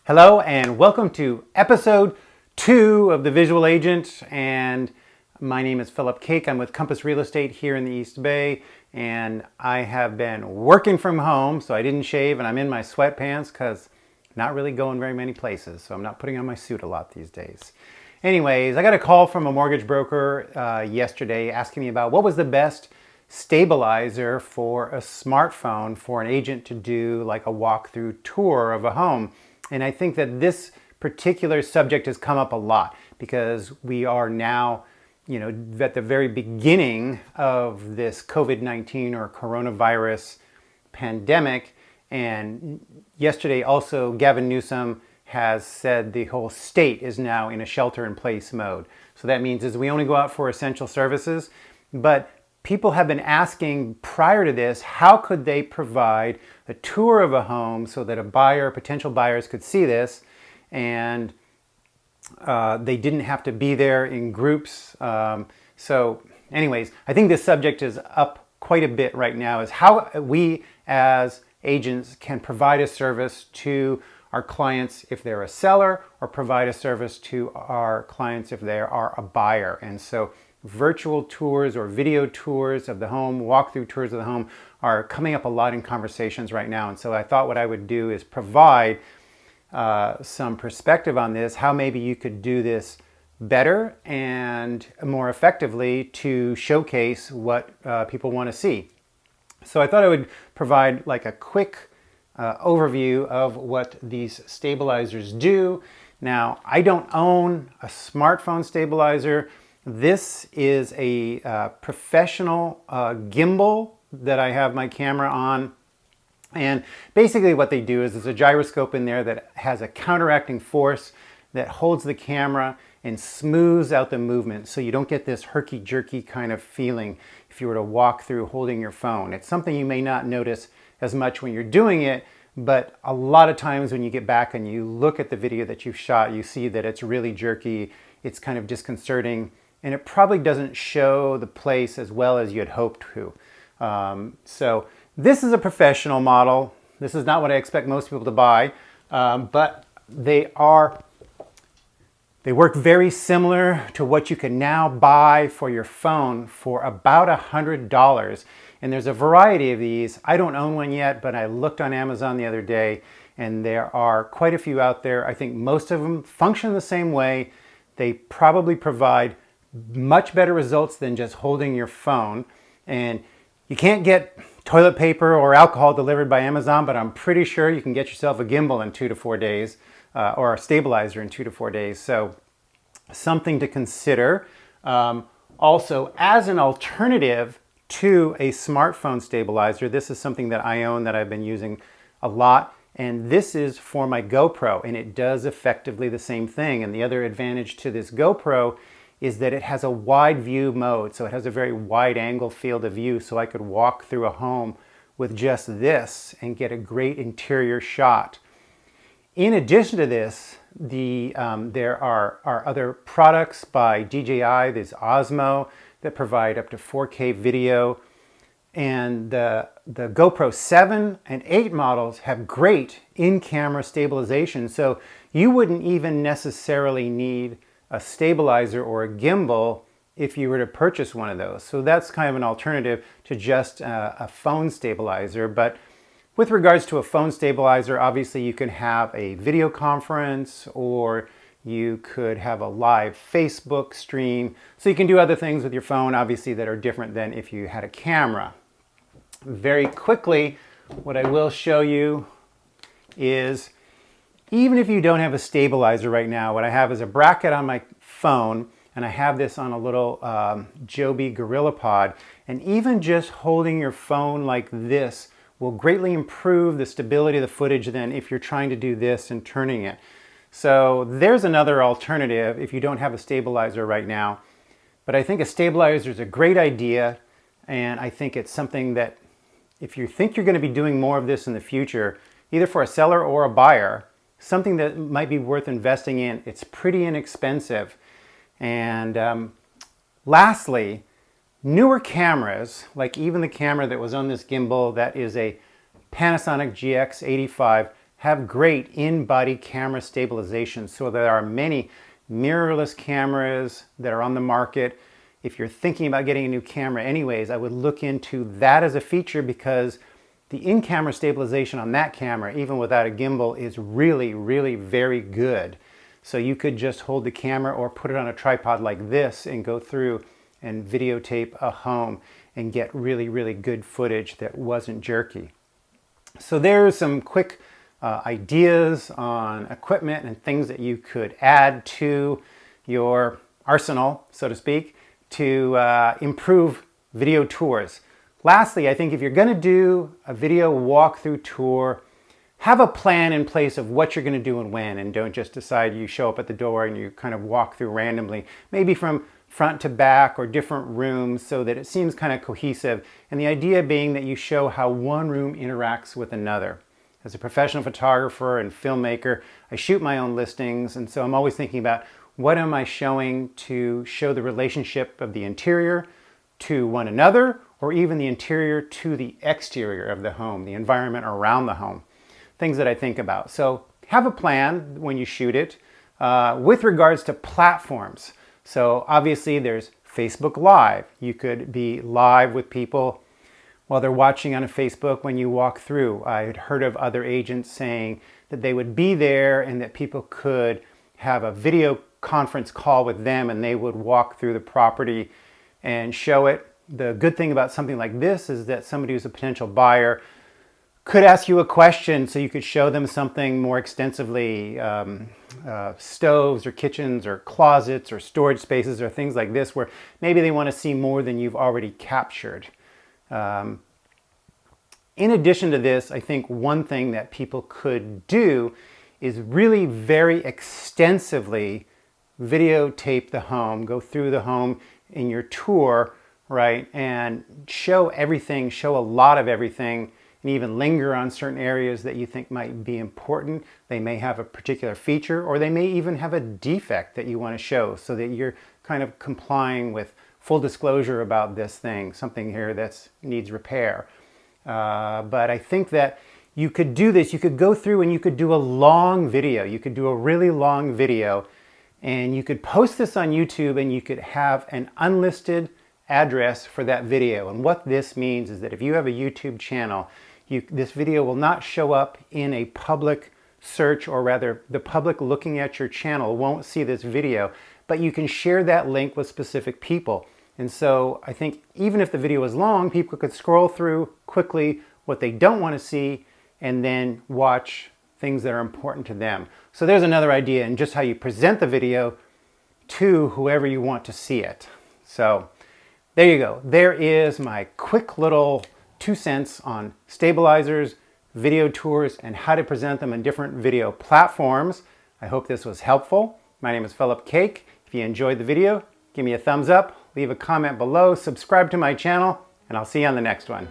Hello and welcome to episode 2 of The Visual Agent, and my name is Philip Kaake. I'm with Compass Real Estate here in the East Bay, and I have been working from home, so I didn't shave and I'm in my sweatpants because I'm not really going very many places, so I'm not putting on my suit a lot these days. Anyways, I got a call from a mortgage broker yesterday asking me about what was the best stabilizer for a smartphone for an agent to do like a walkthrough tour of a home. And I think that this particular subject has come up a lot because we are now, at the very beginning of this COVID-19 or coronavirus pandemic. And yesterday also Gavin Newsom has said the whole state is now in a shelter-in-place mode. So that means is we only go out for essential services. But people have been asking prior to this, how could they provide a tour of a home so that a buyer, potential buyers could see this and they didn't have to be there in groups. So anyways, I think this subject is up quite a bit right now, is how we as agents can provide a service to our clients if they're a seller, or provide a service to our clients if they are a buyer. And so virtual tours or video tours of the home, walkthrough tours of the home are coming up a lot in conversations right now. And so I thought what I would do is provide some perspective on this, how maybe you could do this better and more effectively to showcase what people want to see. So I thought I would provide like a quick overview of what these stabilizers do. Now, I don't own a smartphone stabilizer. This is a professional gimbal that I have my camera on. And basically what they do is there's a gyroscope in there that has a counteracting force that holds the camera and smooths out the movement, so you don't get this herky-jerky kind of feeling if you were to walk through holding your phone. It's something you may not notice as much when you're doing it, but a lot of times when you get back and you look at the video that you've shot, you see that it's really jerky, it's kind of disconcerting, and it probably doesn't show the place as well as you had hoped to. So this is a professional model. This is not what I expect most people to buy, but they work very similar to what you can now buy for your phone for about $100. And there's a variety of these. I don't own one yet, but I looked on Amazon the other day, and there are quite a few out there. I think most of them function the same way. They probably provide much better results than just holding your phone. And you can't get toilet paper or alcohol delivered by Amazon, but I'm pretty sure you can get yourself a gimbal in 2 to 4 days, or a stabilizer in 2 to 4 days. So something to consider. Also, as an alternative to a smartphone stabilizer, this is something that I own that I've been using a lot. And this is for my GoPro, and it does effectively the same thing. And the other advantage to this GoPro is that it has a wide view mode. So it has a very wide angle field of view. So I could walk through a home with just this and get a great interior shot. In addition to this, there are other products by DJI, there's Osmo, that provide up to 4K video. And the GoPro 7 and 8 models have great in-camera stabilization. So you wouldn't even necessarily need a stabilizer or a gimbal if you were to purchase one of those. So that's kind of an alternative to just a phone stabilizer. But with regards to a phone stabilizer, obviously you can have a video conference, or you could have a live Facebook stream. So you can do other things with your phone, obviously, that are different than if you had a camera. Very quickly, what I will show you is, even if you don't have a stabilizer right now, what I have is a bracket on my phone, and I have this on a little Joby Gorilla Pod. And even just holding your phone like this will greatly improve the stability of the footage than if you're trying to do this and turning it. So there's another alternative if you don't have a stabilizer right now. But I think a stabilizer is a great idea, and I think it's something that if you think you're going to be doing more of this in the future, either for a seller or a buyer, something that might be worth investing in. It's pretty inexpensive. And lastly, newer cameras, like even the camera that was on this gimbal, that is a Panasonic GX85, have great in-body camera stabilization. So there are many mirrorless cameras that are on the market. If you're thinking about getting a new camera anyways, I would look into that as a feature, because the in-camera stabilization on that camera, even without a gimbal, is really, really very good. So you could just hold the camera or put it on a tripod like this and go through and videotape a home and get really, really good footage that wasn't jerky. So there's some quick ideas on equipment and things that you could add to your arsenal, so to speak, to improve video tours. Lastly, I think if you're going to do a video walkthrough tour, have a plan in place of what you're going to do and when, and don't just decide you show up at the door and you kind of walk through randomly, maybe from front to back or different rooms, so that it seems kind of cohesive. And the idea being that you show how one room interacts with another. As a professional photographer and filmmaker, I shoot my own listings, and so I'm always thinking about what am I showing to show the relationship of the interior to one another, or even the interior to the exterior of the home, the environment around the home. Things that I think about. So have a plan when you shoot it. With regards to platforms, so obviously there's Facebook Live. You could be live with people while they're watching on a Facebook when you walk through. I had heard of other agents saying that they would be there and that people could have a video conference call with them and they would walk through the property and show it. The good thing about something like this is that somebody who's a potential buyer could ask you a question, so you could show them something more extensively, stoves or kitchens or closets or storage spaces or things like this, where maybe they want to see more than you've already captured. In addition to this, I think one thing that people could do is really very extensively videotape the home, go through the home in your tour, right, and show everything, show a lot of everything, and even linger on certain areas that you think might be important. They may have a particular feature, or they may even have a defect that you want to show, so that you're kind of complying with full disclosure about this thing, something here that needs repair. But I think that you could do this. You could go through and you could do a long video. You could do a really long video, and you could post this on YouTube, and you could have an unlisted address for that video. And what this means is that if you have a YouTube channel, this video will not show up in a public search, or rather the public looking at your channel won't see this video, but you can share that link with specific people. And so I think even if the video is long, people could scroll through quickly what they don't want to see and then watch things that are important to them. So there's another idea in just how you present the video to whoever you want to see it. So there you go. There is my quick little 2 cents on stabilizers, video tours, and how to present them in different video platforms. I hope this was helpful. My name is Philip Kaake. If you enjoyed the video, give me a thumbs up, leave a comment below, subscribe to my channel, and I'll see you on the next one.